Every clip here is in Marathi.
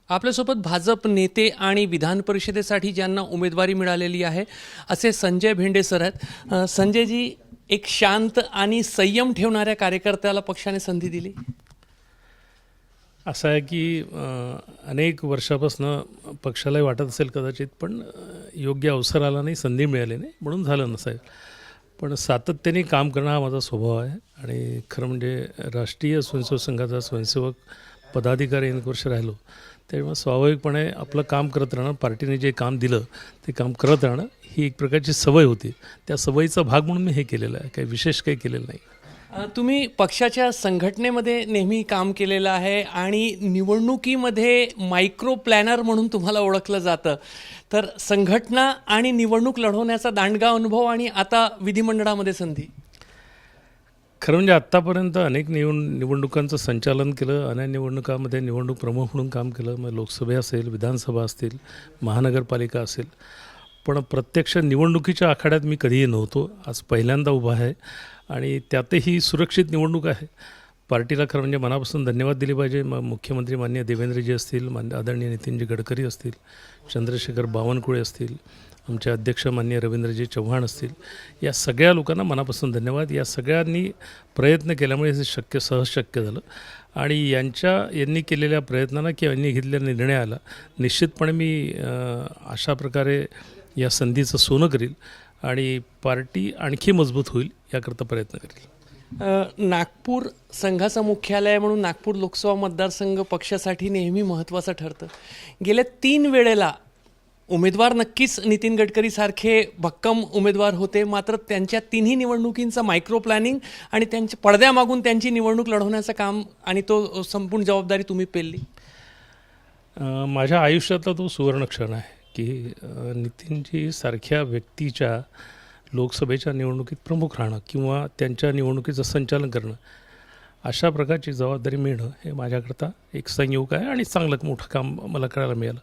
आपल्यासोबत भाजप नेते आणि विधान परिषदेसाठी ज्यांना उमेदवारी मिळालेली आहे असे संजय भेंडे सर आहेत. संजयजी, एक शांत आणि संयम ठेवणाऱ्या कार्यकर्त्याला पक्षाने संधी दिली. असं आहे की अनेक वर्षापासून पक्षालाही वाटत असेल कदाचित, पण योग्य अवसर आला नाही, संधी मिळाली नाही, म्हणून झालं नसेल. पण सातत्याने काम करणं हा माझा स्वभाव आहे आणि खरं म्हणजे राष्ट्रीय स्वयंसेवक संघाचा स्वयंसेवक पदाधिकारी अनेक वर्ष राहिलो, त्यामुळे स्वाभाविकपणे आपलं काम करत राहणं, पार्टीने जे काम दिलं ते काम करत राहणं ही एक प्रकारची सवय होती. त्या सवयीचा भाग म्हणून मी हे केलेलं आहे, काही विशेष काही केलेलं नाही. तुम्ही पक्षाच्या संघटनेमध्ये नेहमी काम केलेलं आहे आणि निवडणुकीमध्ये मायक्रो प्लॅनर म्हणून तुम्हाला ओळखलं जातं. तर संघटना आणि निवडणूक लढवण्याचा दांडगा अनुभव आणि आता विधिमंडळामध्ये संधी. खरं म्हणजे आत्तापर्यंत अनेक निवडणुकांचं संचालन केलं, अनेक निवडणुकामध्ये निवडणूक प्रमुख म्हणून काम केलं. मग लोकसभा असेल, विधानसभा असतील, महानगरपालिका असेल, पण प्रत्यक्ष निवडणुकीच्या आखाड्यात मी कधीही नव्हतो. आज पहिल्यांदा उभा आहे आणि त्यातही सुरक्षित निवडणूक आहे. पार्टीला खरं म्हणजे मनापासून धन्यवाद दिले पाहिजे. मग मुख्यमंत्री माननीय देवेंद्रजी असतील, आदरणीय नितीनजी गडकरी असतील, चंद्रशेखर बावनकुळे असतील, आमचे अध्यक्ष माननीय रवींद्रजी चव्हाण असतील, या सगळ्या लोकांना मनापासून धन्यवाद. या सगळ्यांनी प्रयत्न केल्यामुळे हे सहज शक्य झालं आणि यांनी केलेल्या प्रयत्नांना किंवा यांनी घेतलेल्या निर्णयाला निश्चितपणे मी अशा प्रकारे या संधीचं सोनं करील आणि पार्टी आणखी मजबूत होईल याकरता प्रयत्न करेल. नागपूर संघाचं मुख्यालय म्हणून नागपूर लोकसभा मतदारसंघ पक्षासाठी नेहमी महत्त्वाचं ठरतं. गेल्या 3 वेळेला उमेदवार नक्कीच नितीन गडकरी सारखे भक्कम उमेदवार होते, मात्र त्यांच्या 3ही निवडणुकींचं मायक्रो प्लॅनिंग आणि त्यांच्या पडद्यामागून त्यांची निवडणूक लढवण्याचं काम आणि तो संपूर्ण जबाबदारी तुम्ही पेलली. माझ्या आयुष्यातला तो सुवर्णक्षण आहे की नितीनजी सारख्या व्यक्तीच्या लोकसभेच्या निवडणुकीत प्रमुख राहणं किंवा त्यांच्या निवडणुकीचं संचालन करणं, अशा प्रकारची जबाबदारी मिळणं हे माझ्याकरता एक संयोग आहे आणि चांगलं मोठं काम मला करायला मिळालं.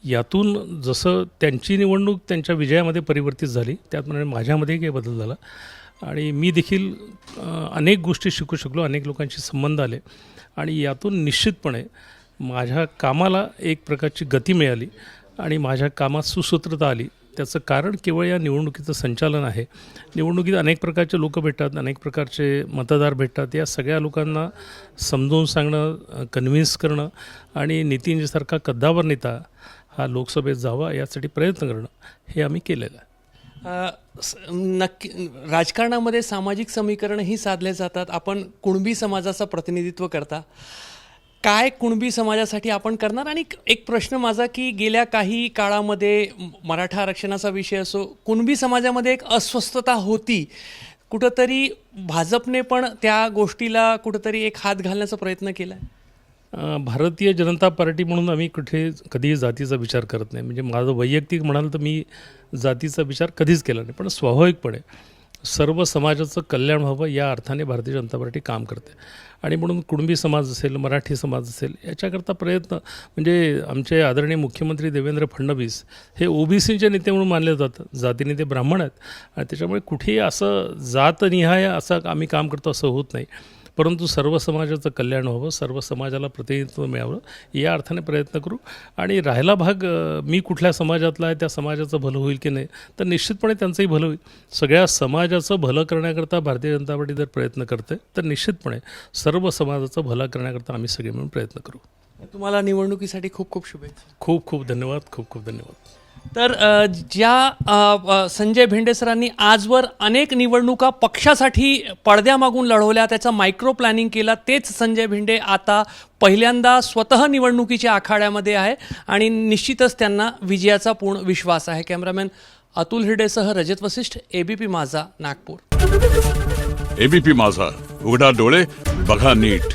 यातून जसं त्यांची निवडणूक त्यांच्या विजयामध्ये परिवर्तित झाली, त्याप्रमाणे माझ्यामध्येही काही बदल झाला आणि मी देखील अनेक गोष्टी शिकू शकलो, अनेक लोकांशी संबंध आले आणि यातून निश्चितपणे माझ्या कामाला एक प्रकारची गती मिळाली आणि माझ्या कामात सुसूत्रता आली. त्याचं कारण केवळ या निवडणुकीचं संचालन आहे. निवडणुकीत अनेक प्रकारचे लोक भेटतात, अनेक प्रकारचे मतदार भेटतात. या सगळ्या लोकांना समजावून सांगणं, कन्व्हिन्स करणं आणि नितीनजीसारखा कद्दावर नेता हा लोकसभेत जावा यासाठी प्रयत्न करणं हे आम्ही केलेलं आहे. नक्की राजकारणामध्ये सामाजिक समीकरणंही साधले जातात. आपण कुणबी समाजाचं प्रतिनिधित्व करता. काय कुणबी समाजासाठी आपण करणार? आणि एक प्रश्न माझा की गेल्या काही काळामध्ये मराठा आरक्षणाचा विषय असो, कुणबी समाजामध्ये एक अस्वस्थता होती. कुठंतरी भाजपने पण त्या गोष्टीला कुठंतरी एक हात घालण्याचा प्रयत्न केला आहे. भारतीय जनता पार्टी म्हणून आम्ही कधीही जातीचा विचार करत नाही. म्हणजे माझं वैयक्तिक म्हणाल तर मी जातीचा विचार कधीच केला नाही, पण स्वाभाविकपणे सर्व समाजाचं कल्याण व्हावं या अर्थाने भारतीय जनता पार्टी काम करते आणि म्हणून कुणबी समाज असेल, मराठी समाज असेल, याच्याकरता प्रयत्न म्हणजे आमचे आदरणीय मुख्यमंत्री देवेंद्र फडणवीस हे ओबीसीचे नेते म्हणून मानले जातात. जातीने ते ब्राह्मण आहेत आणि त्याच्यामुळे कुठेही असं जातनिहाय असं आम्ही काम करतो असं होत नाही, परंतु सर्व समाजाचं कल्याण व्हावं, सर्व समाजाला प्रतिनिधित्व मिळावं या अर्थाने प्रयत्न करू. आणि राहिला भाग मी कुठल्या समाजातला आहे, त्या समाजाचं भलं होईल की नाही, तर निश्चितपणे त्यांचंही भलं होईल. सगळ्या समाजाचं भलं करण्याकरता भारतीय जनता पार्टी जर प्रयत्न करते तर निश्चितपणे सर्व समाजाचं भलं करण्याकरता आम्ही सगळे मिळून प्रयत्न करू. तुम्हाला निवडणुकीसाठी खूप खूप शुभेच्छा. खूप खूप धन्यवाद. खूप खूप धन्यवाद. तर ज्या संजय भेंडे सरांनी आजवर अनेक निवडणुका पक्षासाठी पडद्यामागून लढवल्या, त्याचा मायक्रो प्लॅनिंग केला, तेच संजय भेंडे आता पहिल्यांदा स्वतः निवडणुकीच्या आखाड्यामध्ये आहे आणि निश्चितच त्यांना विजयाचा पूर्ण विश्वास आहे. कॅमेरामॅन अतुल हिरडेसह रजत वसिष्ठ, एबीपी माझा, नागपूर. एबीपी माझा, उघडा डोळे बघा नीट.